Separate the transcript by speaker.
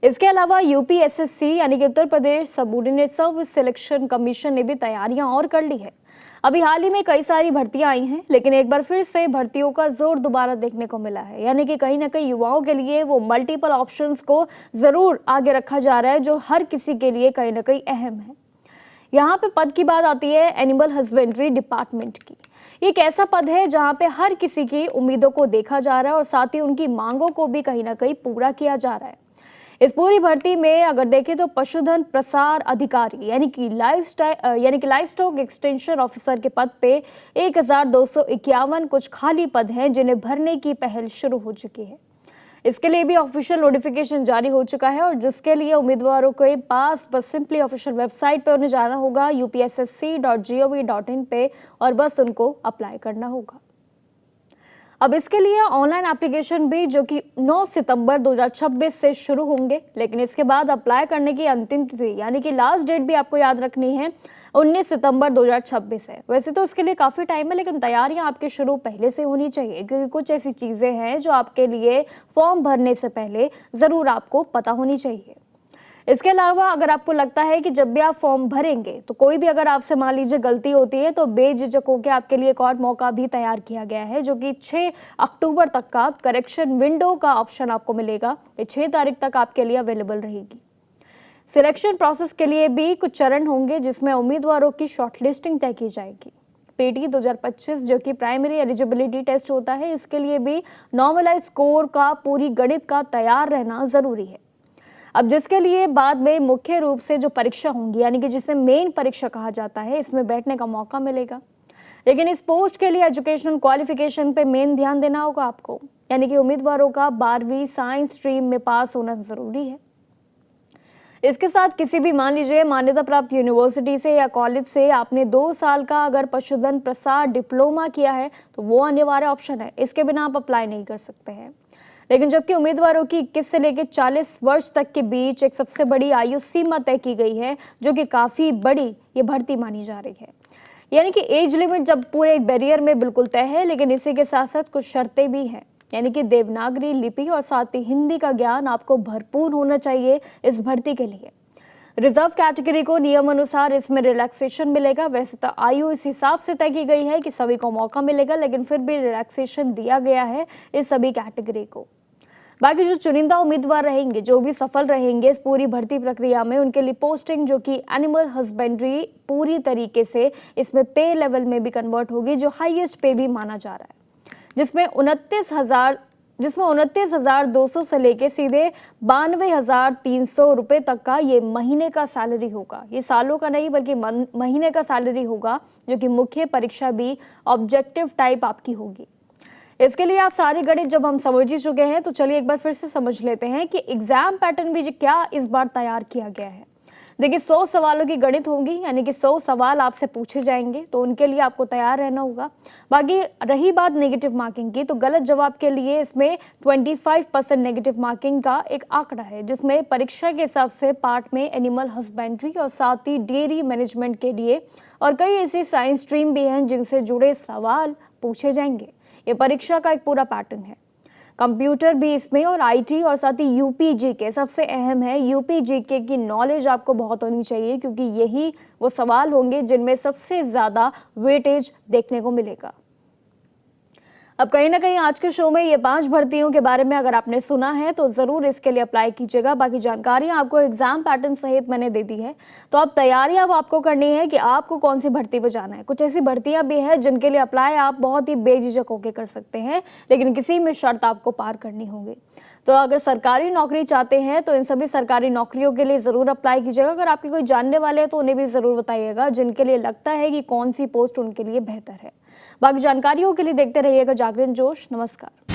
Speaker 1: इसके अलावा यूपीएसएससी यानी कि Uttar Pradesh subordinate service selection commission ने भी तैयारियां और कर ली है। अभी हाल ही में कई सारी भर्तियां आई हैं, लेकिन एक बार फिर से भर्तियों का जोर दोबारा देखने को मिला है। यानी कि कहीं ना कहीं युवाओं के लिए वो मल्टीपल ऑप्शंस को जरूर आगे रखा जा रहा है, जो हर किसी के लिए कहीं ना कहीं अहम है। यहाँ पे पद की बात आती है एनिमल हस्बेंड्री डिपार्टमेंट की। ये एक ऐसा पद है जहाँ पे हर किसी की उम्मीदों को देखा जा रहा है और साथ ही उनकी मांगों को भी कहीं ना कहीं पूरा किया जा रहा है। इस पूरी भर्ती में अगर देखें तो पशुधन प्रसार अधिकारी यानी कि लाइफ स्टॉक एक्सटेंशन ऑफिसर के पद पे 1251 कुछ खाली पद हैं, जिन्हें भरने की पहल शुरू हो चुकी है। इसके लिए भी ऑफिशियल नोटिफिकेशन जारी हो चुका है और जिसके लिए उम्मीदवारों के पास बस सिंपली ऑफिशियल वेबसाइट पे उन्हें जाना होगा upssc.gov.in पे और बस उनको अप्लाई करना होगा। अब इसके लिए ऑनलाइन एप्लीकेशन भी जो कि 9 सितंबर 2026 से शुरू होंगे, लेकिन इसके बाद अप्लाई करने की अंतिम तिथि यानी कि लास्ट डेट भी आपको याद रखनी है 19 सितंबर 2026 है। वैसे तो इसके लिए काफ़ी टाइम है, लेकिन तैयारियां आपकी शुरू पहले से होनी चाहिए, क्योंकि कुछ ऐसी चीज़ें हैं जो आपके लिए फॉर्म भरने से पहले ज़रूर आपको पता होनी चाहिए। इसके अलावा अगर आपको लगता है कि जब भी आप फॉर्म भरेंगे तो कोई भी अगर आपसे मान लीजिए गलती होती है, तो बेझिझक होकर आपके लिए एक और मौका भी तैयार किया गया है, जो कि 6 अक्टूबर तक का करेक्शन विंडो का ऑप्शन आपको मिलेगा। ये 6 तारीख तक आपके लिए अवेलेबल रहेगी। सिलेक्शन प्रोसेस के लिए भी कुछ चरण होंगे, जिसमें उम्मीदवारों की शॉर्टलिस्टिंग तय की जाएगी। पीटी 2025 जो कि प्राइमरी एलिजिबिलिटी टेस्ट होता है, इसके लिए भी नॉर्मलाइज स्कोर का पूरी गणित का तैयार रहना जरूरी है। अब जिसके लिए बाद में मुख्य रूप से जो परीक्षा होंगी यानी कि जिसे मेन परीक्षा कहा जाता है, इसमें बैठने का मौका मिलेगा। लेकिन इस पोस्ट के लिए एजुकेशन क्वालिफिकेशन पे मेन ध्यान देना होगा आपको, यानी कि उम्मीदवारों का 12वीं साइंस स्ट्रीम में पास होना जरूरी है। इसके साथ किसी भी मान लीजिए मान्यता प्राप्त यूनिवर्सिटी से या कॉलेज से आपने 2 साल का अगर पशुधन प्रसार डिप्लोमा किया है तो वो अनिवार्य ऑप्शन है, इसके बिना आप अप्लाई नहीं कर सकते हैं। लेकिन जबकि उम्मीदवारों की 21 से लेकर 40 वर्ष तक के बीच एक सबसे बड़ी आयु सीमा तय की गई है, जो कि काफ़ी बड़ी ये भर्ती मानी जा रही है। यानी कि एज लिमिट जब पूरे एक बैरियर में बिल्कुल तय है, लेकिन इसी के साथ साथ कुछ शर्तें भी हैं। यानी कि देवनागरी लिपि और साथ ही हिंदी का ज्ञान आपको भरपूर होना चाहिए इस भर्ती के लिए। रिजर्व कैटेगरी को नियम अनुसार इसमें रिलैक्सेशन मिलेगा। वैसे तो आयु इस हिसाब से तय की गई है कि सभी को मौका मिलेगा, लेकिन फिर भी रिलैक्सेशन दिया गया है इस सभी कैटेगरी को। बाकी जो चुनिंदा उम्मीदवार रहेंगे, जो भी सफल रहेंगे इस पूरी भर्ती प्रक्रिया में, उनके लिए पोस्टिंग जो कि एनिमल हस्बेंड्री पूरी तरीके से इसमें पे लेवल में भी कन्वर्ट होगी, जो हाईएस्ट पे भी माना जा रहा है, जिसमें 29,200 से लेके सीधे 92,300 रुपये तक का ये महीने का सैलरी होगा। ये सालों का नहीं बल्कि महीने का सैलरी होगा, जो कि मुख्य परीक्षा भी ऑब्जेक्टिव टाइप आपकी होगी। इसके लिए आप सारी गणित जब हम समझ ही चुके हैं, तो चलिए एक बार फिर से समझ लेते हैं कि एग्जाम पैटर्न भी क्या इस बार तैयार किया गया है। देखिए 100 सवालों की गणित होंगी, यानी कि 100 सवाल आपसे पूछे जाएंगे, तो उनके लिए आपको तैयार रहना होगा। बाकी रही बात नेगेटिव मार्किंग की, तो गलत जवाब के लिए इसमें 25% नेगेटिव मार्किंग का एक आंकड़ा है, जिसमें परीक्षा के हिसाब से पार्ट में एनिमल हस्बेंड्री और साथ ही डेयरी मैनेजमेंट के लिए और कई ऐसी साइंस स्ट्रीम भी हैं जिनसे जुड़े सवाल पूछे जाएंगे। ये परीक्षा का एक पूरा पैटर्न है। कंप्यूटर भी इसमें और आईटी और साथ ही यूपीजीके सबसे अहम है। यूपीजीके की नॉलेज आपको बहुत होनी चाहिए, क्योंकि यही वो सवाल होंगे जिनमें सबसे ज़्यादा वेटेज देखने को मिलेगा। अब कहीं ना कहीं आज के शो में ये 5 भर्तियों के बारे में अगर आपने सुना है तो ज़रूर इसके लिए अप्लाई कीजिएगा। बाकी जानकारियां आपको एग्जाम पैटर्न सहित मैंने दे दी है, तो अब तैयारियां अब आपको करनी है कि आपको कौन सी भर्ती पे जाना है। कुछ ऐसी भर्तियां भी हैं जिनके लिए अप्लाई आप बहुत ही बेझिझक होकर कर सकते हैं, लेकिन किसी में शर्त आपको पार करनी होगी। तो अगर सरकारी नौकरी चाहते हैं तो इन सभी सरकारी नौकरियों के लिए ज़रूर अप्लाई कीजिएगा। अगर आपके कोई जानने वाले हैं तो उन्हें भी ज़रूर बताइएगा, जिनके लिए लगता है कि कौन सी पोस्ट उनके लिए बेहतर है। बाकी जानकारियों के लिए देखते रहिएगा जागरण जोश। नमस्कार।